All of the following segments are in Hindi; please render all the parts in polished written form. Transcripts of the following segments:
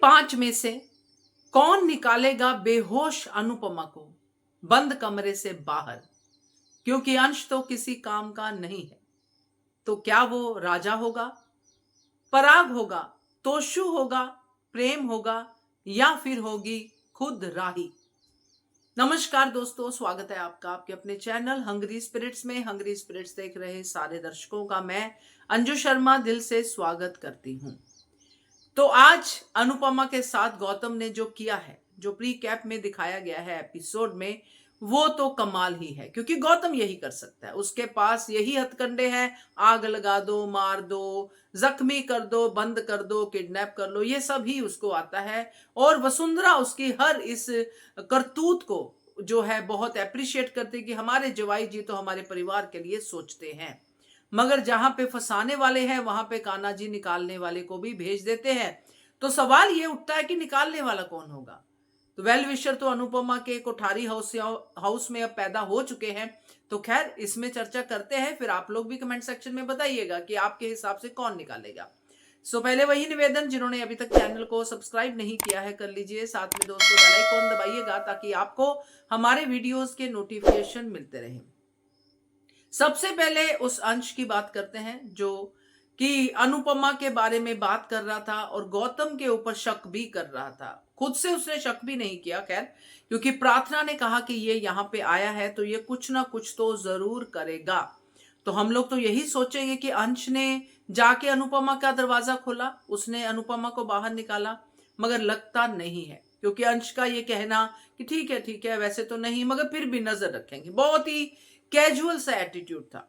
पांच में से कौन निकालेगा बेहोश अनुपमा को बंद कमरे से बाहर, क्योंकि अंश तो किसी काम का नहीं है। तो क्या वो राजा होगा, पराग होगा, तोशु होगा, प्रेम होगा, या फिर होगी खुद राही। नमस्कार दोस्तों, स्वागत है आपका आपके अपने चैनल हंग्री स्पिरिट्स में। हंग्री स्पिरिट्स देख रहे सारे दर्शकों का मैं अंजू शर्मा दिल से स्वागत करती हूं। तो आज अनुपमा के साथ गौतम ने जो किया है, जो प्री कैप में दिखाया गया है एपिसोड में, वो तो कमाल ही है, क्योंकि गौतम यही कर सकता है। उसके पास यही हथकंडे हैं। आग लगा दो, मार दो, जख्मी कर दो, बंद कर दो, किडनैप कर लो, ये सब ही उसको आता है। और वसुंधरा उसकी हर इस करतूत को जो है बहुत अप्रिशिएट करते कि हमारे जवाई जी तो हमारे परिवार के लिए सोचते हैं। मगर जहां पे फंसाने वाले हैं वहां पे कान्हा जी निकालने वाले को भी भेज देते हैं। तो सवाल ये उठता है कि निकालने वाला कौन होगा। तो वेल विशर तो अनुपमा के कोठारी हाउस में अब पैदा हो चुके हैं। तो खैर, इसमें चर्चा करते हैं, फिर आप लोग भी कमेंट सेक्शन में बताइएगा कि आपके हिसाब से कौन निकालेगा। सो पहले वही निवेदन, जिन्होंने अभी तक चैनल को सब्सक्राइब नहीं किया है कर लीजिए। साथ में दोस्तों बेल आइकन दबाइएगा ताकि आपको हमारे वीडियोस के नोटिफिकेशन मिलते रहें। सबसे पहले उस अंश की बात करते हैं जो कि अनुपमा के बारे में बात कर रहा था और गौतम के ऊपर शक भी कर रहा था। खुद से उसने शक भी नहीं किया, खैर, क्योंकि प्रार्थना ने कहा कि ये यहां पे आया है तो ये कुछ ना कुछ तो जरूर करेगा। तो हम लोग तो यही सोचेंगे कि अंश ने जाके अनुपमा का दरवाजा खोला, उसने अनुपमा को बाहर निकाला, मगर लगता नहीं है, क्योंकि अंश का ये कहना कि ठीक है वैसे तो नहीं, मगर फिर भी नजर रखेंगे। बहुत ही कैजुअल सा एटीट्यूड था।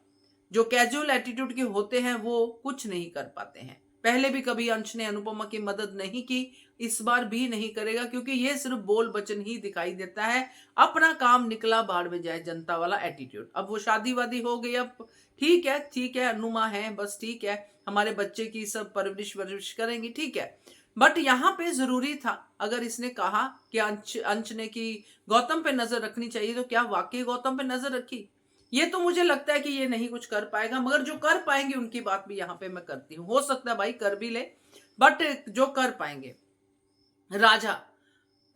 जो कैजुअल एटीट्यूड के होते हैं वो कुछ नहीं कर पाते हैं। पहले भी कभी अंश ने अनुपमा की मदद नहीं की, इस बार भी नहीं करेगा, क्योंकि ये सिर्फ बोल बचन ही दिखाई देता है। अपना काम निकला बाढ़ में जाए जनता वाला एटीट्यूड। अब वो शादी वादी हो गई, अब ठीक है अनुमा है, बस ठीक है, हमारे बच्चे की सब परवरिश वरिश करेंगी, ठीक है। बट यहाँ पे जरूरी था, अगर इसने कहा कि अंश ने कि गौतम पे नजर रखनी चाहिए, तो क्या वाकई गौतम पे नजर रखी? ये तो मुझे लगता है कि ये नहीं कुछ कर पाएगा, मगर जो कर पाएंगे उनकी बात भी यहाँ पे मैं करती हूँ। हो सकता है भाई कर भी ले, बट जो कर पाएंगे। राजा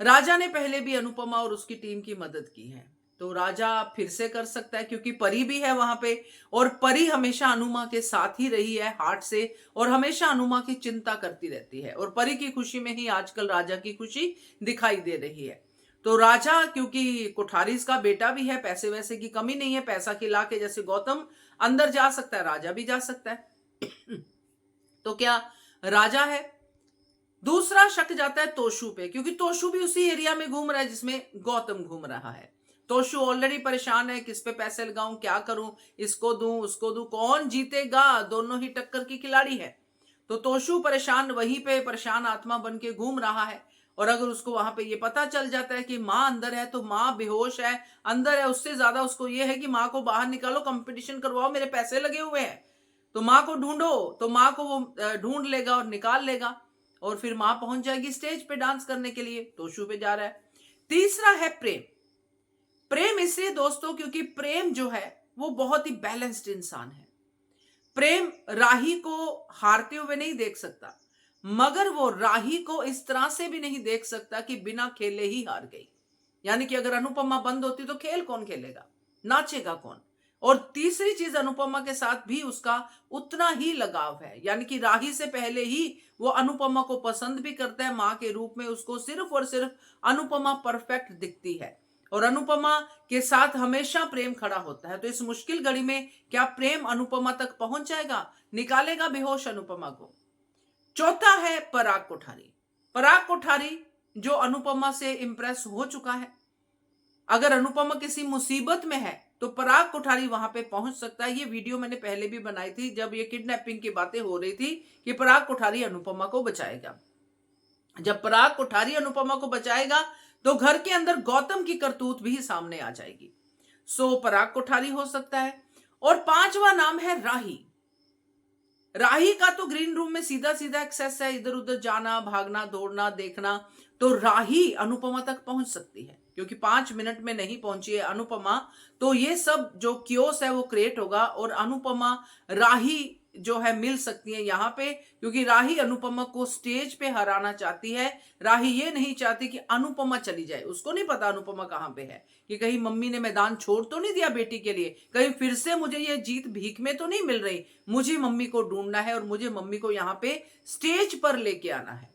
राजा ने पहले भी अनुपमा और उसकी टीम की मदद की है, तो राजा फिर से कर सकता है, क्योंकि परी भी है वहां पे। और परी हमेशा अनुमा के साथ ही रही है हार्ट से, और हमेशा अनुमा की चिंता करती रहती है। और परी की खुशी में ही आजकल राजा की खुशी दिखाई दे रही है। तो राजा, क्योंकि कोठारीज का बेटा भी है, पैसे वैसे की कमी नहीं है, पैसा खिला के जैसे गौतम अंदर जा सकता है, राजा भी जा सकता है। तो क्या राजा है? दूसरा शक जाता है तोशु पे, क्योंकि तोशु भी उसी एरिया में घूम रहा है जिसमें गौतम घूम रहा है। तोशु ऑलरेडी परेशान है, किस पे पैसे लगाऊं, क्या करूं, इसको दूं उसको दूं, कौन जीतेगा, दोनों ही टक्कर की खिलाड़ी है। तो तोशु परेशान, वहीं पे परेशान आत्मा बन के घूम रहा है। और अगर उसको वहां पे ये पता चल जाता है कि माँ अंदर है, तो माँ बेहोश है, अंदर है, उससे ज्यादा उसको ये है कि माँ को बाहर निकालो, कंपटीशन करवाओ, मेरे पैसे लगे हुए हैं, तो माँ को ढूंढो। तो माँ को वो ढूंढ लेगा और निकाल लेगा, और फिर मां पहुंच जाएगी स्टेज पे डांस करने के लिए। तोशु पे जा रहा है। तीसरा है प्रेम। प्रेम इसलिए दोस्तों क्योंकि प्रेम जो है वो बहुत ही बैलेंस्ड इंसान है। प्रेम राही को हारते हुए नहीं देख सकता, मगर वो राही को इस तरह से भी नहीं देख सकता कि बिना खेले ही हार गई। यानी कि अगर अनुपमा बंद होती तो खेल कौन खेलेगा, नाचेगा कौन। और तीसरी चीज, अनुपमा के साथ भी उसका उतना ही लगाव है, यानी कि राही से पहले ही वो अनुपमा को पसंद भी करता है। मां के रूप में उसको सिर्फ और सिर्फ अनुपमा परफेक्ट दिखती है, और अनुपमा के साथ हमेशा प्रेम खड़ा होता है। तो इस मुश्किल घड़ी में क्या प्रेम अनुपमा तक पहुंच जाएगा, निकालेगा बेहोश अनुपमा को? चौथा है पराग कोठारी। पराग कोठारी जो अनुपमा से इंप्रेस हो चुका है। अगर अनुपमा किसी मुसीबत में है तो पराग कोठारी वहां पे पहुंच सकता है। ये वीडियो मैंने पहले भी बनाई थी जब ये किडनैपिंग की बातें हो रही थी कि पराग कोठारी अनुपमा को बचाएगा। जब पराग कोठारी अनुपमा को बचाएगा तो घर के अंदर गौतम की करतूत भी सामने आ जाएगी। सो पराग कोठारी हो सकता है। और पांचवा नाम है राही। राही का तो ग्रीन रूम में सीधा सीधा एक्सेस है, इधर उधर जाना, भागना, दौड़ना, देखना। तो राही अनुपमा तक पहुंच सकती है, क्योंकि 5 मिनट में नहीं पहुंची है अनुपमा, तो ये सब जो क्योस है वो क्रिएट होगा और अनुपमा राही जो है मिल सकती है यहाँ पे, क्योंकि राही अनुपमा को स्टेज पे हराना चाहती है। राही ये नहीं चाहती कि अनुपमा चली जाए, उसको नहीं पता अनुपमा कहाँ पे है, कि कहीं मम्मी ने मैदान छोड़ तो नहीं दिया बेटी के लिए, कहीं फिर से मुझे ये जीत भीख में तो नहीं मिल रही। मुझे मम्मी को ढूंढना है और मुझे मम्मी को यहाँ पे स्टेज पर लेके आना है।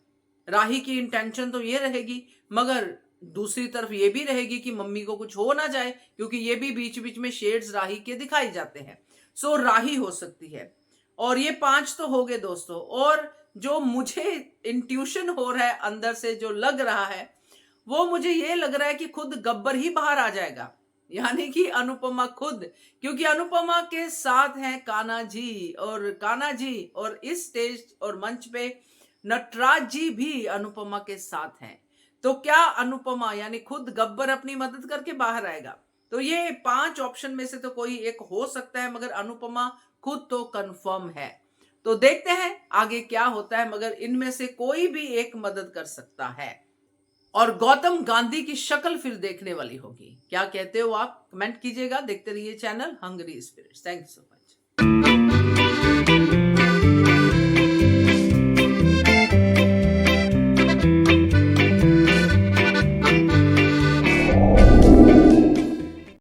राही की इंटेंशन तो ये रहेगी, मगर दूसरी तरफ ये भी रहेगी कि मम्मी को कुछ हो ना जाए, क्योंकि ये भी बीच बीच में शेड्स राही के दिखाई जाते हैं। सो राही हो सकती है। और ये 5 तो हो गए दोस्तों। और जो मुझे इंट्यूशन हो रहा है अंदर से, जो लग रहा है, वो मुझे ये लग रहा है कि खुद गब्बर ही बाहर आ जाएगा, यानी कि अनुपमा खुद, क्योंकि अनुपमा के साथ हैं कान्हा जी, और कान्हा जी और इस स्टेज और मंच पे नटराज जी भी अनुपमा के साथ हैं। तो क्या अनुपमा यानी खुद गब्बर अपनी मदद करके बाहर आएगा? तो ये 5 ऑप्शन में से तो कोई एक हो सकता है, मगर अनुपमा खुद तो कंफर्म है। तो देखते हैं आगे क्या होता है, मगर इनमें से कोई भी एक मदद कर सकता है। और गौतम गांधी की शक्ल फिर देखने वाली होगी। क्या कहते हो आप? कमेंट कीजिएगा। देखते रहिए channel hungry spirits. Thank you so much.